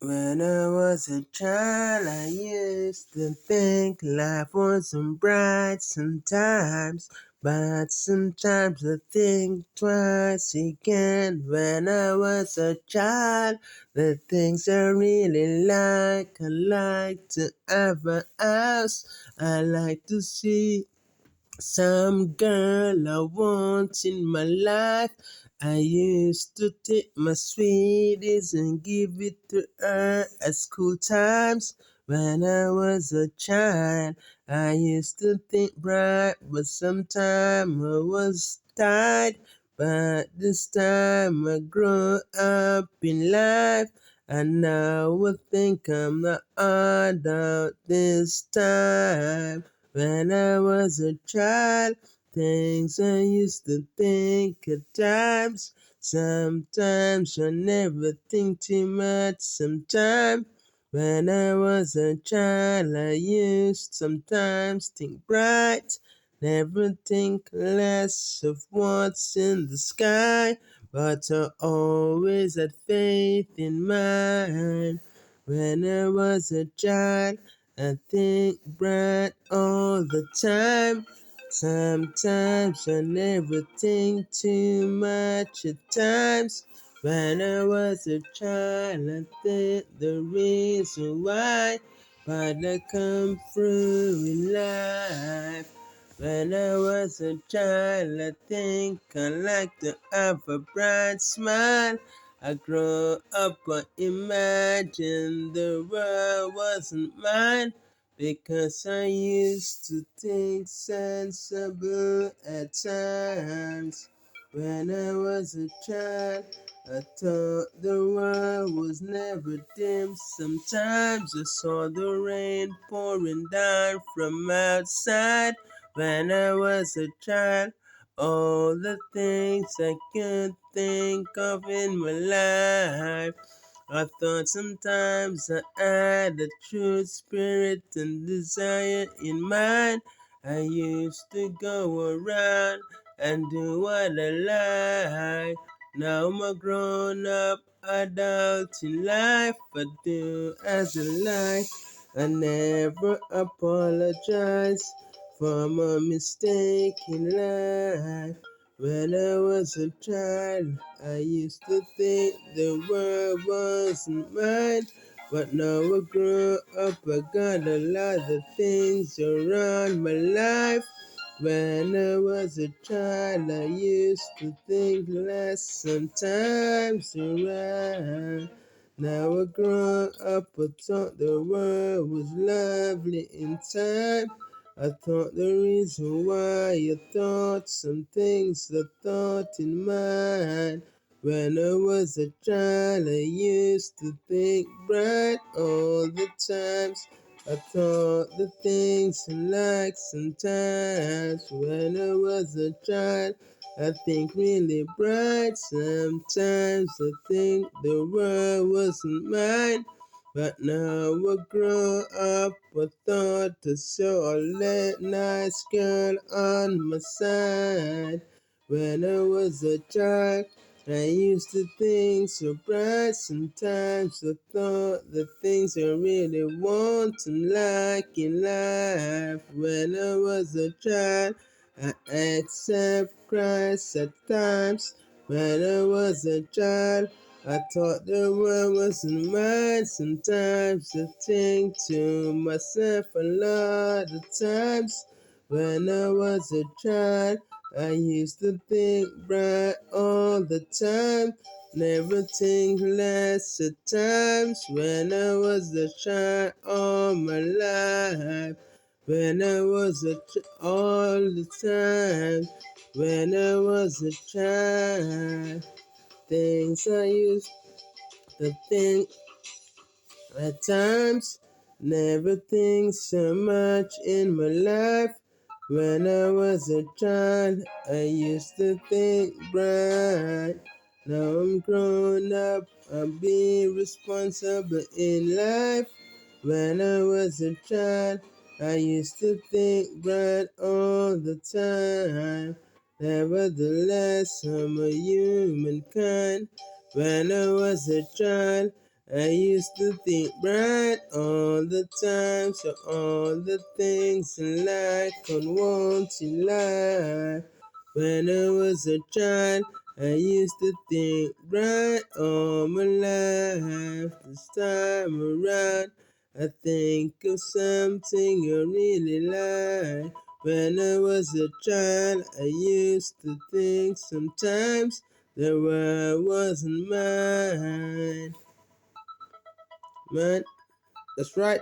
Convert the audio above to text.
When I was a child, I used to think life wasn't bright sometimes, but sometimes I think twice again. When I was a child, the things I really like, I like to have a house, I like to see some girl I want in my life. I used to take my sweeties and give it to her at school times. When I was a child, I used to think bright, but sometimes I was tired. But this time I grew up in life, and now I think I'm the adult this time. When I was a child, things I used to think at times. Sometimes I never think too much. Sometimes when I was a child, I used sometimes think bright. Never think less of what's in the sky, but I always had faith in mine. When I was a child, I think bright all the time. Sometimes I never think too much at times. When I was a child, I think the reason why, but I come through in life. When I was a child, I think I like to have a bright smile. I grew up, I imagined the world wasn't mine, because I used to think sensible at times. When I was a child, I thought the world was never dim. Sometimes I saw the rain pouring down from outside. When I was a child, all the things I could think of in my life, I thought sometimes I had a true spirit and desire in mind. I used to go around and do what I like. Now I'm a grown up adult in life. I do as I like. I never apologize for my mistake in life. When I was a child, I used to think the world wasn't mine. But now I grew up, I got a lot of things around my life. When I was a child, I used to think less sometimes around. Now I grow up, I thought the world was lovely in time. I thought the reason why I thought some things I thought in mind. When I was a child, I used to think bright all the times. I thought the things I liked sometimes. When I was a child, I think really bright. Sometimes I think the world wasn't mine. But now I grow up, I thought I saw a nice girl on my side. When I was a child, I used to think so bright. Sometimes I thought the things I really want and like in life. When I was a child, I accept Christ at times. When I was a child, I thought the world wasn't mine. Sometimes I think to myself a lot of times. When I was a child, I used to think bright all the time. Never think less at times. When I was a child all my life. When I was all the time. When I was a child. Things I used to think at times. Never think so much in my life. When I was a child, I used to think bright. Now I'm grown up, I'm being responsible in life. When I was a child, I used to think bright all the time. Nevertheless, I'm a humankind. When I was a child, I used to think right all the time, so all the things in life and want in life. When I was a child, I used to think right all my life. This time around, I think of something I really like. When I was a child, I used to think sometimes the world wasn't mine. Man, that's right.